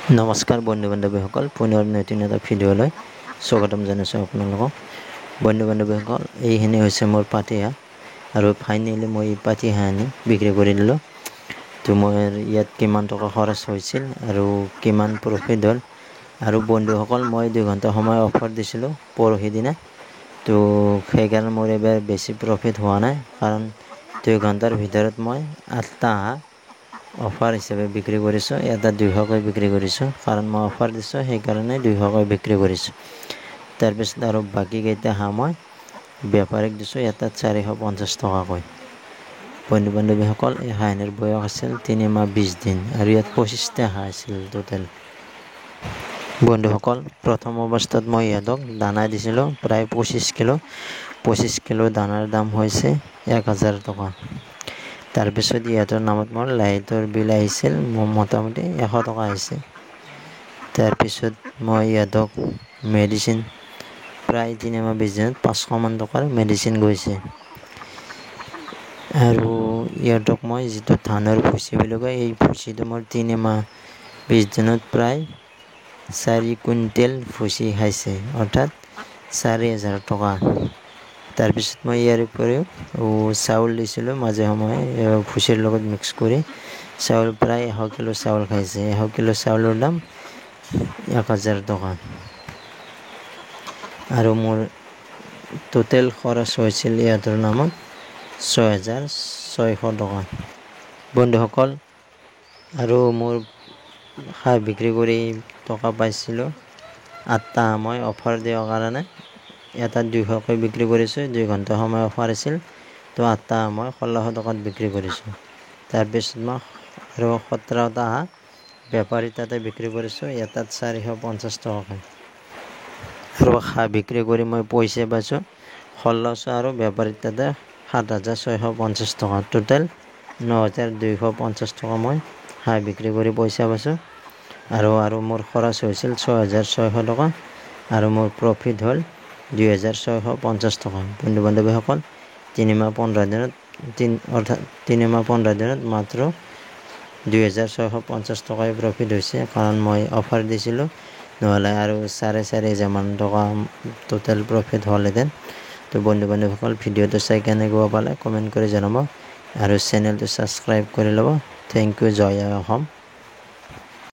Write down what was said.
নমস্কাৰ বন্ধু বান্ধৱীসকল, পুনৰ নতুন এটা ভিডিঅ'লৈ স্বাগতম জনাইছোঁ আপোনালোকক। বন্ধু বান্ধৱীসকল, এইখিনি হৈছে মোৰ পাতিহাঁহ আৰু ফাইনেলি মই এই পাতিহাঁহ আনি বিক্ৰী কৰি দিলোঁ। তো মোৰ ইয়াত কিমান টকা খৰচ হৈছিল আৰু কিমান প্ৰফিট হ'ল, আৰু বন্ধুসকল মই 2 ঘণ্টা সময় অফাৰ দিছিলোঁ পৰহি দিনা। তো সেইকাৰণে মোৰ এইবাৰ বেছি প্ৰফিট হোৱা নাই, কাৰণ 2 ঘণ্টাৰ ভিতৰত মই 8টা হাঁহ অফাৰ হিচাপে বিক্ৰী কৰিছোঁ। এটা 200কৈ বিক্ৰী কৰিছোঁ, কাৰণ মই অফাৰ দিছোঁ সেইকাৰণে 200কৈ বিক্ৰী কৰিছোঁ। তাৰপিছত আৰু বাকীকেইটা হাঁহ মই বেপাৰীক দিছোঁ এটাত 450 টকাকৈ। বন্ধু বান্ধৱীসকল, এই হাঁহৰ বয়স আছিল 3 মাহ 20 দিন আৰু ইয়াত 25টা হাঁহ আছিল টোটেল। বন্ধুসকল, প্ৰথম অৱস্থাত মই ইহঁতক দানা দিছিলোঁ প্ৰায় 25 কিলো দানাৰ দাম হৈছে 1000 টকা। তাৰপিছত ইহঁতৰ নামত মোৰ লাইটৰ বিল আহিছিল মোটামুটি 100 টকা আহিছে। তাৰপিছত মই ইহঁতক মেডিচিন প্ৰায় 3 মাহ 20 দিনত 500 মান টকাৰ মেডিচিন গৈছে। আৰু ইহঁতক মই যিটো ধানৰ ভুচি বুলি কয়, এই ভুচিটো মোৰ 3 মাহ 20 দিনত প্ৰায় 4 কুইণ্টেল ভুচি খাইছে, অৰ্থাৎ 4000 টকা। তাৰপিছত মই ইয়াৰ উপৰিও চাউল দিছিলোঁ মাজে সময়ে ভুচিৰ লগত মিক্স কৰি। চাউল প্ৰায় 100 কিলো চাউল খাইছে। 100 কিলো চাউলৰ দাম 1000 টকা। আৰু মোৰ টোটেল খৰচ হৈছিল ইহঁতৰ নামত 6600 টকা। বন্ধুসকল, আৰু মোৰ হাঁহ বিক্ৰী কৰি টকা পাইছিলোঁ 8টা হাঁহ মই অফাৰ দিয়াৰ কাৰণে এটাত 200কৈ বিক্ৰী কৰিছোঁ। 2 ঘণ্টা সময় অফাৰ আছিল, তো 8টা হাঁহ মই 1600 টকাত বিক্ৰী কৰিছোঁ। তাৰপিছত মই আৰু 17টা হাঁহ বেপাৰী তাতে বিক্ৰী কৰিছোঁ এটাত 450 টকাকৈ। আৰু হাঁহ বিক্ৰী কৰি মই পইচা পাইছোঁ 1600 আৰু বেপাৰীৰ তাতে 7650 টকা। টোটেল 9250 টকা মই হাঁহ বিক্ৰী কৰি পইচা পাইছোঁ। আৰু মোৰ খৰচ হৈছিল 6600 টকা আৰু মোৰ প্ৰফিট হ'ল 2650 টকা। বন্ধু বান্ধৱীসকল, 3 মাহ 15 দিনত মাত্ৰ 2650 টকাই প্ৰফিট হৈছে, কাৰণ মই অফাৰ দিছিলোঁ, নহ'লে আৰু 4500 মান টকা টোটেল প্ৰফিট হ'লহেঁতেন। তো বন্ধু বান্ধৱীসকল, ভিডিঅ'টো চাই কেনেকুৱা পালে কমেণ্ট কৰি জনাব আৰু চেনেলটো ছাবস্ক্ৰাইব কৰি ল'ব। Thank you. জয় অসম।